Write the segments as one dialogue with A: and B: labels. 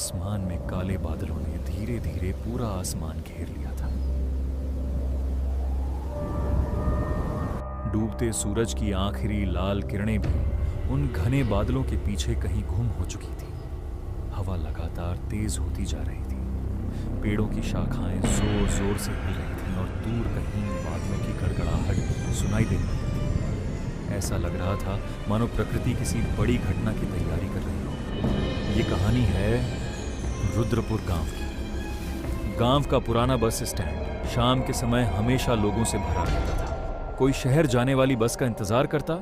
A: आसमान में काले बादलों ने धीरे धीरे पूरा आसमान घेर लिया था। डूबते सूरज की आखिरी लाल किरणें भी उन घने बादलों के पीछे कहीं गुम हो चुकी थी। हवा लगातार तेज होती जा रही थी। पेड़ों की शाखाएं जोर जोर से हिल रही थीं और दूर कहीं बादलों की गड़गड़ाहट सुनाई दे रही थी। ऐसा लग रहा था मानो प्रकृति किसी बड़ी घटना की तैयारी कर रही हो। ये कहानी है रुद्रपुर गांव की। गांव का पुराना बस स्टैंड शाम के समय हमेशा लोगों से भरा रहता था। कोई शहर जाने वाली बस का इंतजार करता,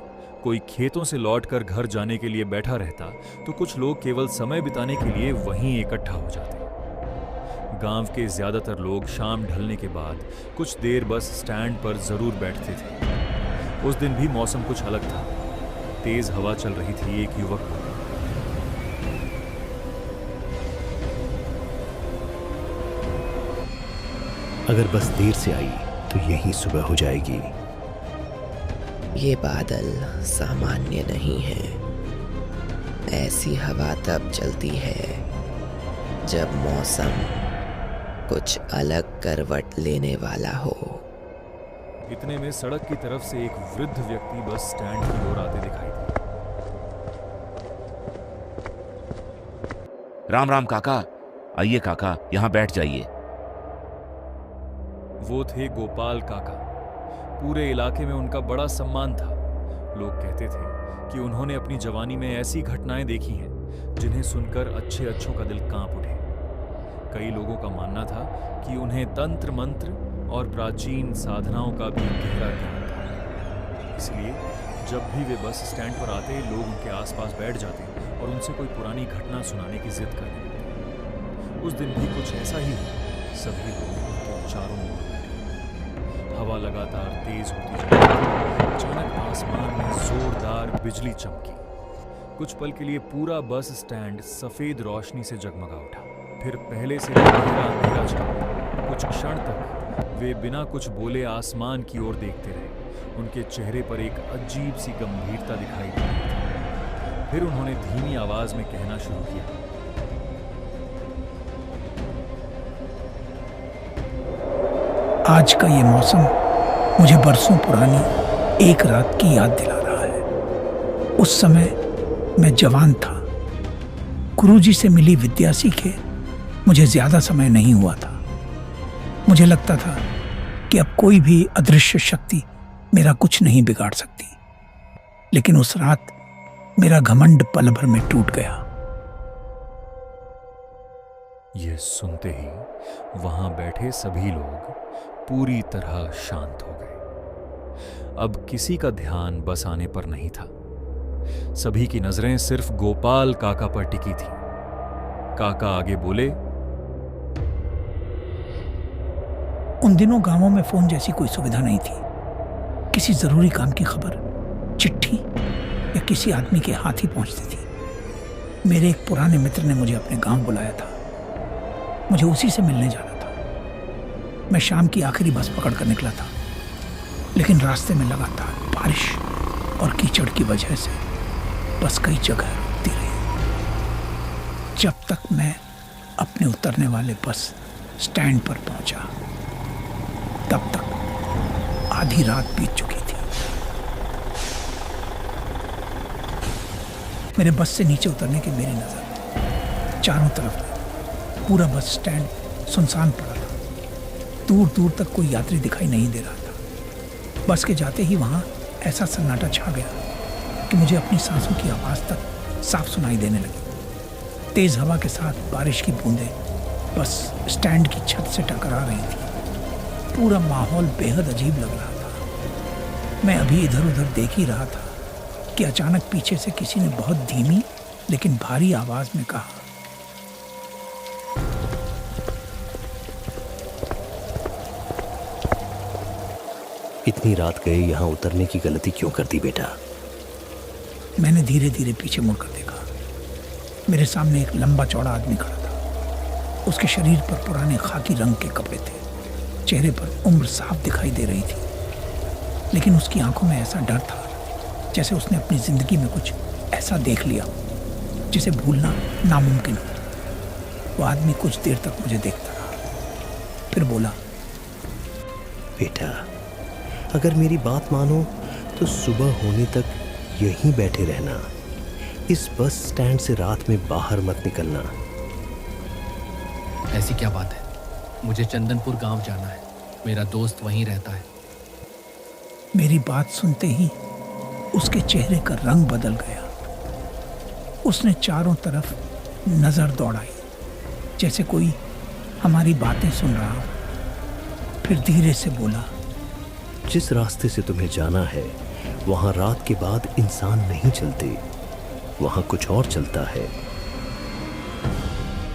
A: कोई खेतों से लौटकर घर जाने के लिए बैठा रहता, तो कुछ लोग केवल समय बिताने के लिए वहीं इकट्ठा हो जाते। गांव के ज्यादातर लोग शाम ढलने के बाद कुछ देर बस स्टैंड पर जरूर बैठते थे। उस दिन भी मौसम कुछ अलग था। तेज हवा चल रही थी। एक युवक बोला,
B: अगर बस देर से आई तो यहीं सुबह हो जाएगी।
C: ये बादल सामान्य नहीं है। ऐसी हवा तब चलती है जब मौसम कुछ अलग करवट लेने वाला हो।
A: इतने में सड़क की तरफ से एक वृद्ध व्यक्ति बस स्टैंड की ओर आते दिखाई दिए।
D: राम राम काका, आइए काका, यहाँ बैठ जाइए।
A: वो थे गोपाल काका। पूरे इलाके में उनका बड़ा सम्मान था। लोग कहते थे कि उन्होंने अपनी जवानी में ऐसी घटनाएं देखी हैं जिन्हें सुनकर अच्छे अच्छों का दिल कांप उठे। कई लोगों का मानना था कि उन्हें तंत्र मंत्र और प्राचीन साधनाओं का भी गहरा ज्ञान था। इसलिए जब भी वे बस स्टैंड पर आते, लोग उनके आसपास बैठ जाते और उनसे कोई पुरानी घटना सुनाने की जिद करने लगते। उस दिन भी कुछ ऐसा ही हुआ। सभी लोग उनके चारों ओर बैठे। हवा लगातार तेज होती जा रही थी। अचानक आसमान में जोरदार बिजली चमकी। कुछ पल के लिए पूरा बस स्टैंड सफेद रोशनी से जगमगा उठा। फिर पहले से गहरा अंधेरा छा गया। कुछ क्षण तक वे बिना कुछ बोले आसमान की ओर देखते रहे। उनके चेहरे पर एक अजीब सी गंभीरता दिखाई दी थी। फिर उन्होंने धीमी आवाज में कहना शुरू किया,
E: आज का ये मौसम मुझे बरसों पुरानी एक रात की याद दिला रहा है। उस समय मैं जवान था। गुरुजी से मिली विद्या सीखे मुझे ज्यादा समय नहीं हुआ था। मुझे लगता था कि अब कोई भी अदृश्य शक्ति मेरा कुछ नहीं बिगाड़ सकती। लेकिन उस रात मेरा घमंड पल भर में टूट गया।
A: यह सुनते ही वहां बैठे सभी लोग पूरी तरह शांत हो गए। अब किसी का ध्यान बस आने पर नहीं था। सभी की नजरें सिर्फ गोपाल काका पर टिकी थी। काका आगे बोले,
E: उन दिनों गांवों में फोन जैसी कोई सुविधा नहीं थी। किसी जरूरी काम की खबर चिट्ठी या किसी आदमी के हाथ ही पहुंचती थी। मेरे एक पुराने मित्र ने मुझे अपने गांव बुलाया था। मुझे उसी से मिलने जाना था। मैं शाम की आखिरी बस पकड़कर निकला था, लेकिन रास्ते में लगातार बारिश और कीचड़ की वजह से बस कई जगह रुकती रही। जब तक मैं अपने उतरने वाले बस स्टैंड पर पहुंचा, तब तक आधी रात बीत चुकी थी। मेरे बस से नीचे उतरने की मेरी नजर चारों तरफ पूरा बस स्टैंड सुनसान पड़ा था। दूर दूर तक कोई यात्री दिखाई नहीं दे रहा था। बस के जाते ही वहां ऐसा सन्नाटा छा गया कि मुझे अपनी सांसों की आवाज तक साफ सुनाई देने लगी। तेज हवा के साथ बारिश की बूंदें बस स्टैंड की छत से टकरा रही थी। पूरा माहौल बेहद अजीब लग रहा था। मैं अभी इधर उधर देख ही रहा था कि अचानक पीछे से किसी ने बहुत धीमी लेकिन भारी आवाज में कहा,
B: इतनी रात गए यहाँ उतरने की गलती क्यों कर दी बेटा?
E: मैंने धीरे धीरे पीछे मुड़कर देखा। मेरे सामने एक लंबा चौड़ा आदमी खड़ा था। उसके शरीर पर पुराने खाकी रंग के कपड़े थे। चेहरे पर उम्र साफ दिखाई दे रही थी, लेकिन उसकी आंखों में ऐसा डर था जैसे उसने अपनी जिंदगी में कुछ ऐसा देख लिया जिसे भूलना नामुमकिन हो। वो आदमी कुछ देर तक मुझे देखता रहा, फिर बोला,
B: बेटा, अगर मेरी बात मानो तो सुबह होने तक यहीं बैठे रहना। इस बस स्टैंड से रात में बाहर मत निकलना।
F: ऐसी क्या बात है? मुझे चंदनपुर गांव जाना है, मेरा दोस्त वहीं रहता है।
E: मेरी बात सुनते ही उसके चेहरे का रंग बदल गया। उसने चारों तरफ नजर दौड़ाई, जैसे कोई हमारी बातें सुन रहा हो। फिर धीरे से बोला,
B: जिस रास्ते से तुम्हें जाना है वहां रात के बाद इंसान नहीं चलते, वहां कुछ और चलता है।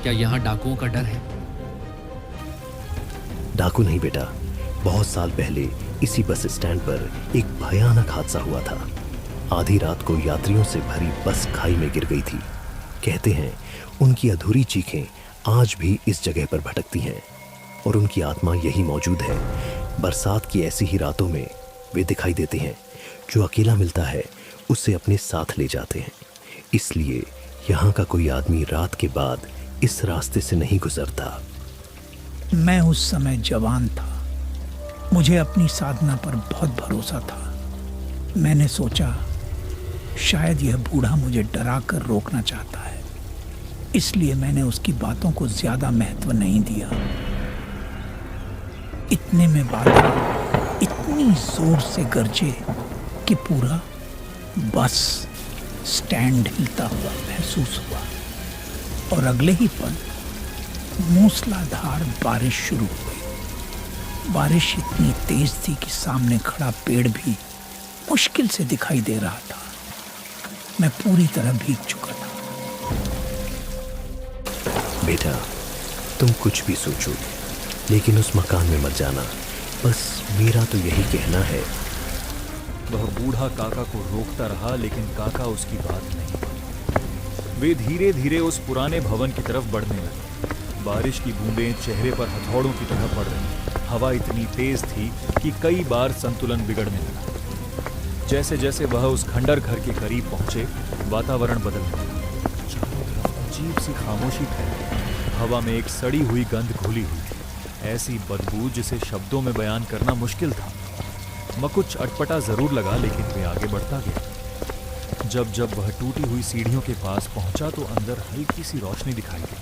F: क्या यहाँ डाकुओं का डर है?
B: डाकू नहीं बेटा, बहुत साल पहले इसी बस स्टैंड पर एक भयानक हादसा हुआ था। आधी रात को यात्रियों से भरी बस खाई में गिर गई थी। कहते हैं उनकी अधूरी चीखें आज भी इस जगह पर भटकती हैं और उनकी आत्मा यही मौजूद है। बरसात की ऐसी ही रातों में वे दिखाई देते हैं। जो अकेला मिलता है उसे अपने साथ ले जाते हैं। इसलिए यहाँ का कोई आदमी रात के बाद इस रास्ते से नहीं गुजरता।
E: मैं उस समय जवान था, मुझे अपनी साधना पर बहुत भरोसा था। मैंने सोचा शायद यह बूढ़ा मुझे डरा कर रोकना चाहता है, इसलिए मैंने उसकी बातों को ज्यादा महत्व नहीं दिया। इतने में बादल इतनी जोर से गरजे कि पूरा बस स्टैंड हिलता हुआ महसूस हुआ और अगले ही पल मूसलाधार बारिश शुरू हो गई। बारिश इतनी तेज थी कि सामने खड़ा पेड़ भी मुश्किल से दिखाई दे रहा था। मैं पूरी तरह भीग चुका था।
B: बेटा, तुम कुछ भी सोचो, लेकिन उस मकान में मत जाना। बस मेरा तो यही कहना है।
A: वह बूढ़ा काका को रोकता रहा, लेकिन काका उसकी बात नहीं मानी। वे धीरे धीरे उस पुराने भवन की तरफ बढ़ने लगे। बारिश की बूंदें चेहरे पर हथौड़ों की तरह पड़ रही। हवा इतनी तेज थी कि कई बार संतुलन बिगड़ने लगा। जैसे जैसे वह उस खंडर घर के करीब पहुंचे, वातावरण बदल गया। चारों तरफ अजीब सी खामोशी फैली। हवा में एक सड़ी हुई गंध घुली हुई, ऐसी बदबू जिसे शब्दों में बयान करना मुश्किल था। मकुछ अटपटा जरूर लगा, लेकिन वे आगे बढ़ता गया। जब जब वह टूटी हुई सीढ़ियों के पास पहुंचा तो अंदर हल्की सी रोशनी दिखाई दी।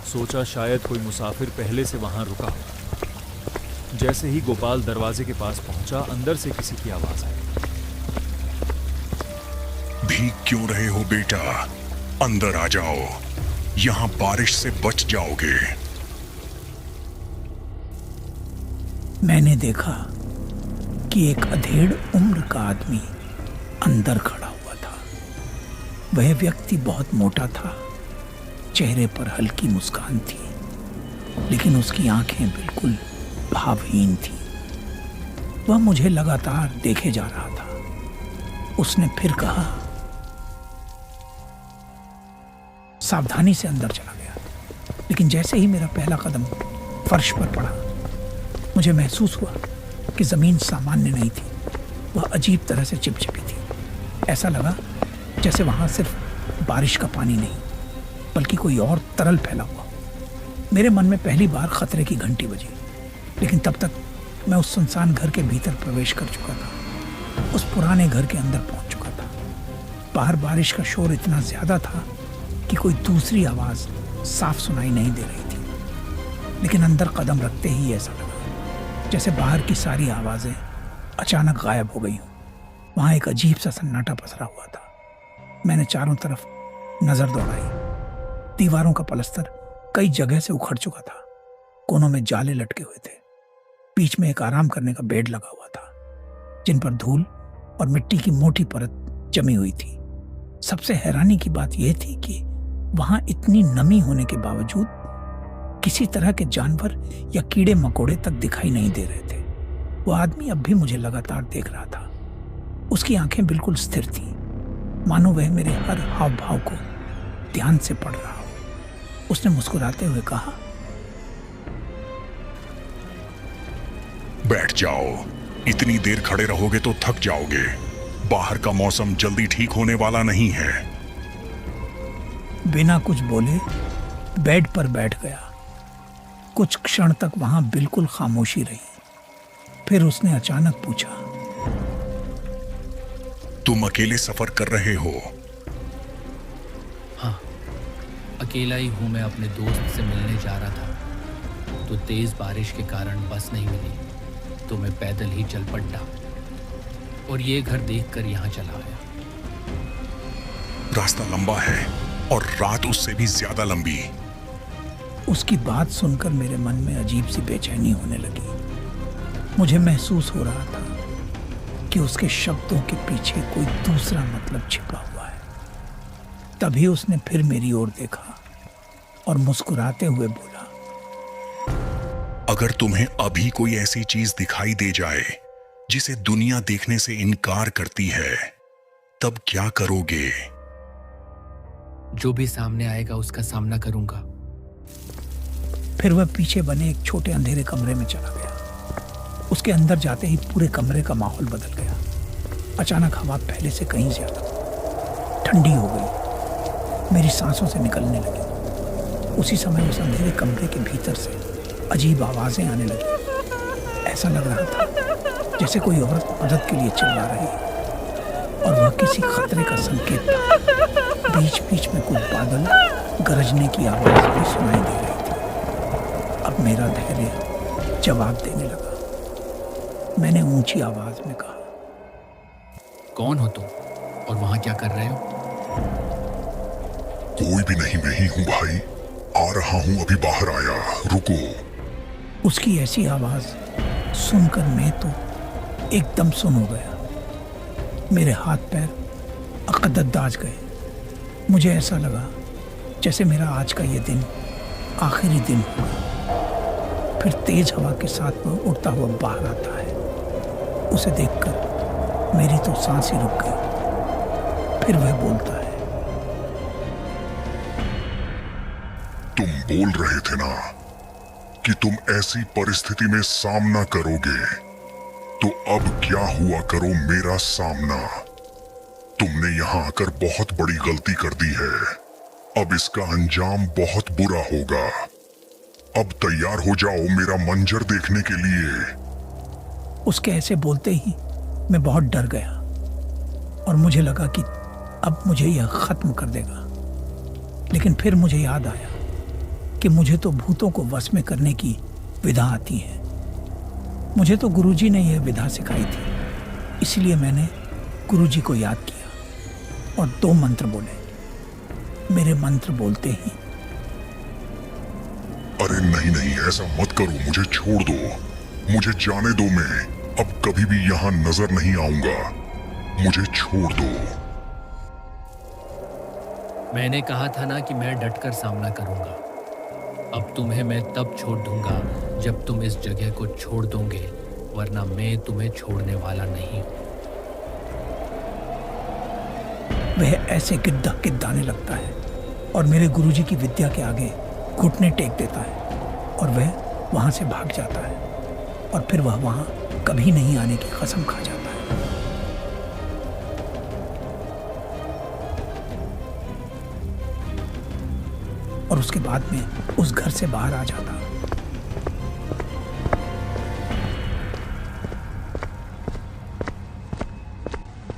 A: सोचा शायद कोई मुसाफिर पहले से वहां रुका हो। जैसे ही गोपाल दरवाजे के पास पहुंचा, अंदर से किसी की आवाज आई।
G: भीग क्यों रहे हो बेटा? अंदर आ जाओ, यहां बारिश से बच जाओगे।
E: मैंने देखा कि एक अधेड़ उम्र का आदमी अंदर खड़ा हुआ था। वह व्यक्ति बहुत मोटा था, चेहरे पर हल्की मुस्कान थी, लेकिन उसकी आंखें बिल्कुल भावहीन थी। वह मुझे लगातार देखे जा रहा था। उसने फिर कहा, सावधानी से अंदर चला गया, लेकिन जैसे ही मेरा पहला कदम फर्श पर पड़ा, मुझे महसूस हुआ कि जमीन सामान्य नहीं थी। वह अजीब तरह से चिपचिपी थी। ऐसा लगा जैसे वहां सिर्फ बारिश का पानी नहीं, बल्कि कोई और तरल फैला हुआ। मेरे मन में पहली बार खतरे की घंटी बजी, लेकिन तब तक मैं उस सुनसान घर के भीतर प्रवेश कर चुका था। उस पुराने घर के अंदर पहुंच चुका था। बाहर बारिश का शोर इतना ज्यादा था कि कोई दूसरी आवाज साफ सुनाई नहीं दे रही थी, लेकिन अंदर कदम रखते ही ऐसा लगा जैसे बाहर की सारी आवाजें अचानक गायब हो गई हों। वहां एक अजीब सा सन्नाटा पसरा हुआ था। मैंने चारों तरफ नजर दौड़ाई। दीवारों का पलस्तर कई जगह से उखड़ चुका था। कोनों में जाले लटके हुए थे। बीच में एक आराम करने का बेड लगा हुआ था, जिन पर धूल और मिट्टी की मोटी परत जमी हुई थी। सबसे हैरानी की बात यह थी कि वहां इतनी नमी होने के बावजूद किसी तरह के जानवर या कीड़े मकोड़े तक दिखाई नहीं दे रहे थे। वो आदमी अब भी मुझे लगातार देख रहा था। उसकी आंखें बिल्कुल स्थिर थीं, मानो वह मेरे हर हाव भाव को ध्यान से पढ़ रहा हो। उसने मुस्कुराते हुए कहा,
G: बैठ जाओ, इतनी देर खड़े रहोगे तो थक जाओगे। बाहर का मौसम जल्दी ठीक होने वाला नहीं है।
E: बिना कुछ बोले बेड पर बैठ गया। कुछ क्षण तक वहां बिल्कुल खामोशी रही। फिर उसने अचानक पूछा,
G: तुम अकेले सफर कर रहे हो?
F: हाँ, अकेला ही हूं। मैं अपने दोस्त से मिलने जा रहा था तो तेज बारिश के कारण बस नहीं मिली, तो मैं पैदल ही चल पड़ा और ये घर देखकर यहाँ चला आया।
G: रास्ता लंबा है और रात उससे भी ज्यादा लंबी।
E: उसकी बात सुनकर मेरे मन में अजीब सी बेचैनी होने लगी। मुझे महसूस हो रहा था कि उसके शब्दों के पीछे कोई दूसरा मतलब छिपा हुआ है। तभी उसने फिर मेरी ओर देखा और मुस्कुराते हुए बोला,
G: अगर तुम्हें अभी कोई ऐसी चीज दिखाई दे जाए जिसे दुनिया देखने से इनकार करती है, तब क्या करोगे?
F: जो भी सामने आएगा उसका सामना करूंगा।
E: फिर वह पीछे बने एक छोटे अंधेरे कमरे में चला गया। उसके अंदर जाते ही पूरे कमरे का माहौल बदल गया। अचानक हवा पहले से कहीं ज्यादा ठंडी हो गई, मेरी सांसों से निकलने लगी। उसी समय उस अंधेरे कमरे के भीतर से अजीब आवाजें आने लगी। ऐसा लग रहा था जैसे कोई औरत मदद के लिए चिल्ला रही है और वह किसी खतरे का संकेत था। बीच बीच में कुछ बादल गरजने की आवाज भी सुनाई दे रही थी। अब मेरा धैर्य जवाब देने लगा। मैंने ऊंची आवाज में कहा,
F: कौन हो तुम और वहां क्या कर रहे हो?
G: कोई भी नहीं, मैं ही हूं भाई। आ रहा हूं, अभी बाहर आया, रुको।
E: उसकी ऐसी आवाज सुनकर मैं तो एकदम सुन हो गया। मेरे हाथ पैर अकददाज गए। मुझे ऐसा लगा जैसे मेरा आज का ये दिन आखिरी दिन होगा। फिर तेज हवा के साथ वह उड़ता हुआ बाहर आता है। उसे देखकर मेरी तो सांस ही रुक गई। फिर वह बोलता है,
G: तुम बोल रहे थे ना कि तुम ऐसी परिस्थिति में सामना करोगे, तो अब क्या हुआ, करो मेरा सामना। तुमने यहां आकर बहुत बड़ी गलती कर दी है। अब इसका अंजाम बहुत बुरा होगा। अब तैयार हो जाओ मेरा मंजर देखने के लिए।
E: उसके ऐसे बोलते ही मैं बहुत डर गया और मुझे लगा कि अब मुझे यह खत्म कर देगा। लेकिन फिर मुझे याद आया कि मुझे तो भूतों को वश में करने की विधा आती है। मुझे तो गुरुजी ने यह विधा सिखाई थी। इसलिए मैंने गुरुजी को याद किया और 2 मंत्र बोले। मेरे मंत्र बोलते ही,
G: अरे नहीं नहीं, ऐसा मत करो, मुझे छोड़ दो, मुझे जाने दो। मैं अब कभी भी यहां नजर नहीं आऊंगा, मुझे छोड़ दो।
F: मैंने कहा था ना कि मैं डटकर सामना करूंगा। अब तुम्हें मैं तब छोड़ दूंगा जब तुम इस जगह को छोड़ दोगे, वरना मैं तुम्हें छोड़ने वाला नहीं।
E: वह ऐसे गिद्दा गिद्दाने लगता है और मेरे गुरुजी की विद्या के आगे घुटने टेक देता है और वह वहां से भाग जाता है। और फिर वह वहां कभी नहीं आने की कसम खा जाता है। और उसके बाद में उस घर से बाहर आ जाता।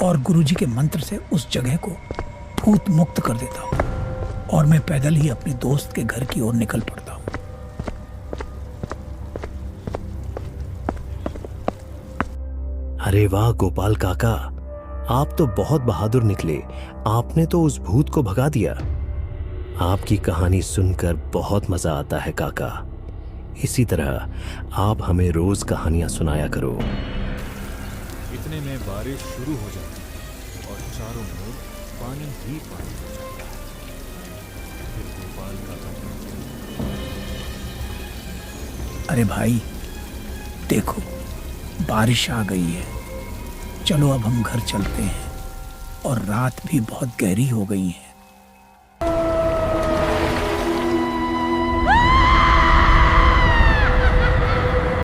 E: और गुरुजी के मंत्र से उस जगह को भूत मुक्त कर देता हूं और मैं पैदल ही अपने दोस्त के घर की ओर निकल पड़ता हूं।
B: अरे वाह गोपाल काका, आप तो बहुत बहादुर निकले। आपने तो उस भूत को भगा दिया। आपकी कहानी सुनकर बहुत मजा आता है काका। इसी तरह आप हमें रोज कहानियां सुनाया करो।
A: इतने में बारिश शुरू हो जाती है और चारों ओर पानी ही पानी हो जाता है। फिर गोपाल काका
E: अरे भाई देखो, बारिश आ गई है। चलो अब हम घर चलते हैं और रात भी बहुत गहरी हो गई है।